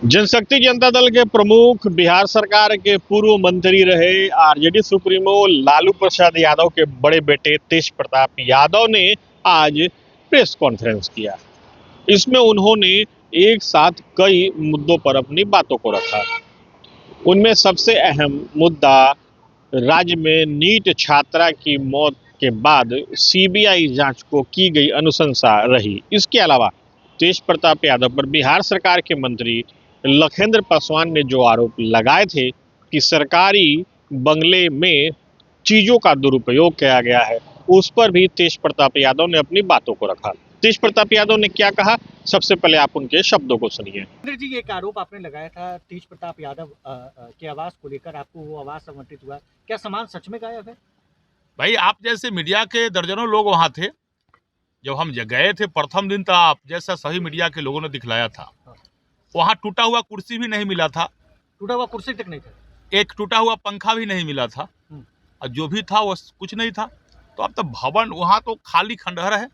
जनशक्ति जनता दल के प्रमुख, बिहार सरकार के पूर्व मंत्री रहे आरजेडी सुप्रीमो लालू प्रसाद यादव के बड़े बेटे तेज प्रताप यादव ने आज प्रेस कॉन्फ्रेंस किया। इसमें उन्होंने एक साथ कई मुद्दों पर अपनी बातों को रखा। उनमें सबसे अहम मुद्दा राज्य में नीट छात्रा की मौत के बाद सीबीआई जांच को की गई अनुशंसा रही। इसके अलावा तेज प्रताप यादव पर बिहार सरकार के मंत्री लखेंद्र पासवान ने जो आरोप लगाए थे कि सरकारी बंगले में चीजों का दुरुपयोग किया गया है, उस पर भी तेज प्रताप यादव ने अपनी बातों को रखा। तेज प्रताप यादव ने क्या कहा, सबसे पहले आप उनके शब्दों को सुनिए। जी, एक आरोप आपने लगाया था तेज प्रताप यादव के आवास को लेकर, आपको वो आवास आवंटित हुआ, क्या सामान सच में गायब है? भाई, आप जैसे मीडिया के दर्जनों लोग वहां थे। जब हम गए थे प्रथम दिन, तो आप जैसा सही मीडिया के लोगों ने दिखलाया था। वहां टूटा हुआ कुर्सी भी नहीं मिला था, टूटा हुआ कुर्सी तक नहीं था, एक टूटा हुआ पंखा भी नहीं मिला था, और जो भी था वो कुछ नहीं था। तो अब तो भवन वहां तो खाली खंडहर है।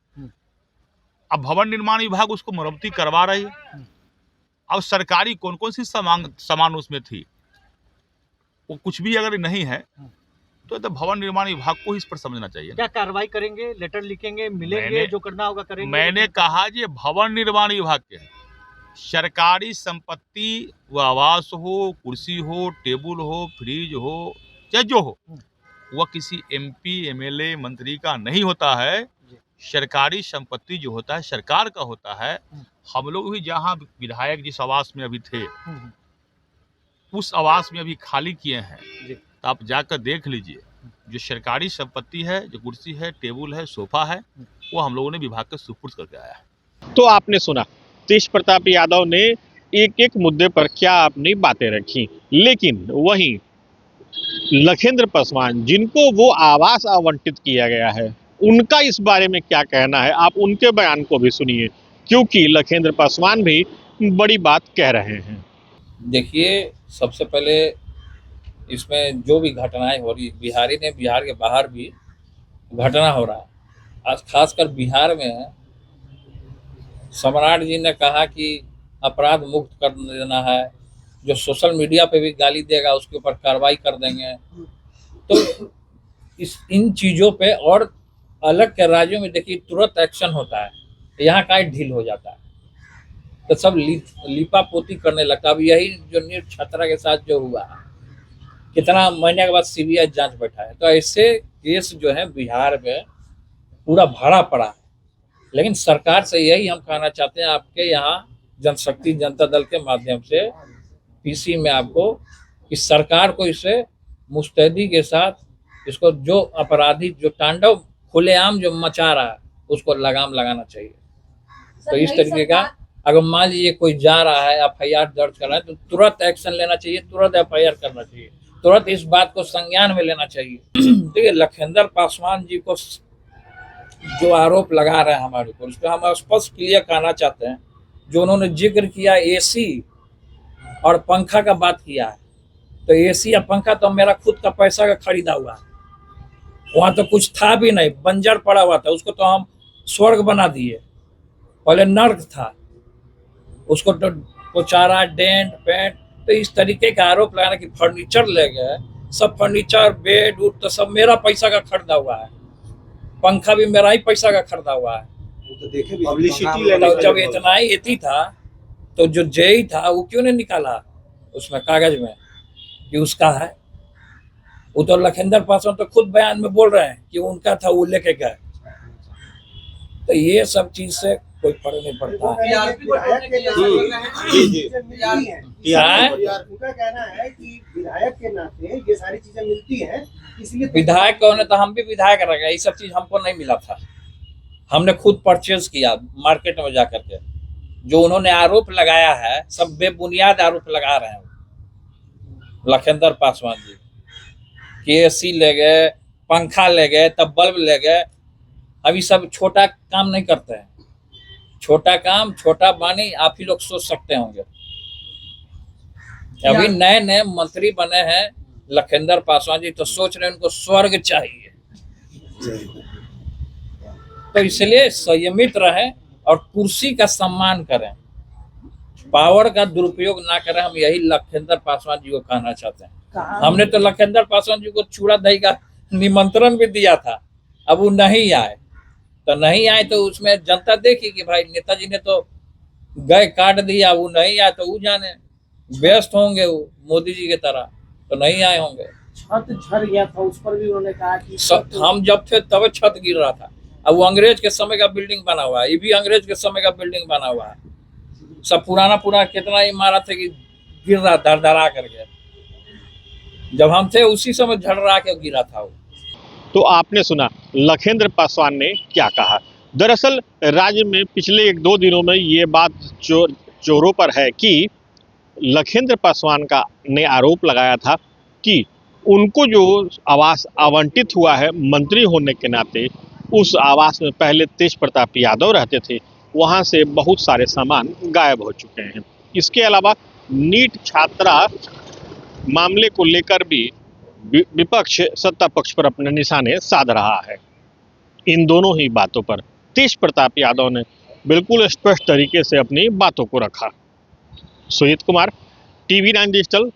अब भवन निर्माण विभाग उसको मरम्मती करवा रही है। अब सरकारी कौन कौन सी सामान उसमें थी, वो कुछ भी अगर नहीं है तो भवन निर्माण विभाग को ही इस पर समझना चाहिए। क्या कार्रवाई करेंगे, लेटर लिखेंगे, मिलेंगे, जो करना होगा करेंगे? मैंने कहा ये भवन निर्माण विभाग के है। सरकारी संपत्ति, वो आवास हो, कुर्सी हो, टेबल हो, फ्रिज हो, चाहे जो हो, वह किसी एमपी, एमएलए, मंत्री का नहीं होता है। सरकारी संपत्ति जो होता है सरकार का होता है। हम लोग भी जहाँ विधायक जिस आवास में अभी थे, उस आवास में अभी खाली किए हैं। तो आप जाकर देख लीजिए, जो सरकारी संपत्ति है, जो कुर्सी है, टेबल है, सोफा है, वो हम लोगों ने विभाग के सुपुर्द करके आया है। तो आपने सुना तेज प्रताप यादव ने एक एक मुद्दे पर क्या अपनी बातें रखी, लेकिन वहीं लखेंद्र पासवान, जिनको वो आवास आवंटित किया गया है, उनका इस बारे में क्या कहना है, आप उनके बयान को भी सुनिए, क्योंकि लखेंद्र पासवान भी बड़ी बात कह रहे हैं। देखिए, सबसे पहले इसमें जो भी घटनाएं हो रही, बिहार के बाहर भी घटना हो रहा है। आज खासकर बिहार में सम्राट जी ने कहा कि अपराध मुक्त कर देना है, जो सोशल मीडिया पे भी गाली देगा उसके ऊपर कार्रवाई कर देंगे। तो इन चीज़ों पे और अलग के राज्यों में देखिए तुरंत एक्शन होता है, यहाँ का ढील हो जाता है, तो सब लिपा पोती करने लगता। अब यही जो नीट छात्रा के साथ जो हुआ, कितना महीने के बाद सीबीआई जांच बैठा है। तो ऐसे केस जो है बिहार में पूरा भरा पड़ा है। लेकिन सरकार से यही हम कहना चाहते हैं, आपके यहाँ जनशक्ति जनता दल के माध्यम से पीसी में आपको, कि सरकार को इसे मुस्तैदी के साथ, इसको जो अपराधी जो तांडव खुलेआम जो मचा रहा है, उसको लगाम लगाना चाहिए। तो इस तरीके का अगर मान लीजिए कोई जा रहा है, एफआईआर दर्ज कर रहा है, तो तुरंत एक्शन लेना चाहिए, तुरंत एफआईआर करना चाहिए, तुरंत इस बात को संज्ञान में लेना चाहिए। तो ये लखेंद्र पासवान जी को जो आरोप लगा रहे हैं हमारे ऊपर, उस पर हम स्पष्ट क्लियर कहना चाहते हैं। जो उन्होंने जिक्र किया एसी और पंखा का बात किया है, तो एसी या पंखा तो मेरा खुद का पैसा का खरीदा हुआ है। वहाँ तो कुछ था भी नहीं, बंजर पड़ा हुआ था, उसको तो हम स्वर्ग बना दिए। पहले नर्क था, उसको तो पोचारा, डेंट, पेंट। तो इस तरीके का आरोप लगाना कि फर्नीचर ले गए, सब फर्नीचर, बेड उड तो सब मेरा पैसा का खरीदा हुआ है, पंखा भी मेरा ही पैसा का खरीदा हुआ है। तो देखे पब्लिसिटी लेने जब इतना ही एती था, तो जो जेई था वो क्यों नहीं निकाला उसमें कागज में कि उसका है? वो तो लखेंद्र पासवान तो खुद बयान में बोल रहे हैं कि उनका था, वो लेके गए। तो ये सब चीज से कोई फर्क नहीं पड़ता। उनका कहना है कि विधायक के नाते ये सारी चीजें मिलती हैं, इसलिए विधायक कौन है? तो हम भी विधायक रह गए, ये सब चीज हमको नहीं मिला था, हमने खुद परचेज किया मार्केट में जाकर के। जो उन्होंने आरोप लगाया है, सब बेबुनियाद आरोप लगा रहे हैं लखेंद्र पासवान जी, कि एसी ले गए, पंखा ले गए, तब बल्ब ले गए। अभी सब छोटा काम नहीं करते हैं, छोटा काम, छोटा बानी आप ही लोग सोच सकते होंगे। अभी नए नए मंत्री बने हैं लखेंद्र पासवान जी, तो सोच रहे हैं उनको स्वर्ग चाहिए। तो इसलिए संयमित रहें और कुर्सी का सम्मान करें। पावर का दुरुपयोग ना करें, हम यही लखींदर पासवान जी को कहना चाहते हैं। हमने तो लखींदर पासवान जी को चूड़ा दही का निमंत्रण भी दिया था, अब वो नहीं आए, तो नहीं आए तो उसमें जनता देखी कि भाई नेताजी ने तो गए काट दिया, वो नहीं आए तो वो जाने व्यस्त होंगे, वो मोदी जी की तरह तो नहीं आए होंगे। छत झड़ गया था, उस पर भी उन्होंने कहा कि हम जब थे तब छत गिर रहा था। अब वो अंग्रेज के समय का बिल्डिंग बना हुआ है, ये भी अंग्रेज के समय का बिल्डिंग बना हुआ है, सब पुराना कितना इमारत है कि गिर रहा धड़धड़ा करके। जब हम थे उसी समय झड़रा के गिरा था वो। तो आपने सुना लखींद्र पासवान ने क्या कहा। दरअसल राज्य में पिछले 1-2 दिनों में ये बात जोरों पर है कि लखींद्र पासवान का ने आरोप लगाया था कि उनको जो आवास आवंटित हुआ है मंत्री होने के नाते, उस आवास में पहले तेज प्रताप यादव रहते थे, वहाँ से बहुत सारे सामान गायब हो चुके हैं। इसके अलावा नीट छात्रा मामले को लेकर भी विपक्ष सत्ता पक्ष पर अपने निशाने साध रहा है। इन दोनों ही बातों पर तेज प्रताप यादव ने बिल्कुल स्पष्ट तरीके से अपनी बातों को रखा। Sujit Kumar, TV9 digital,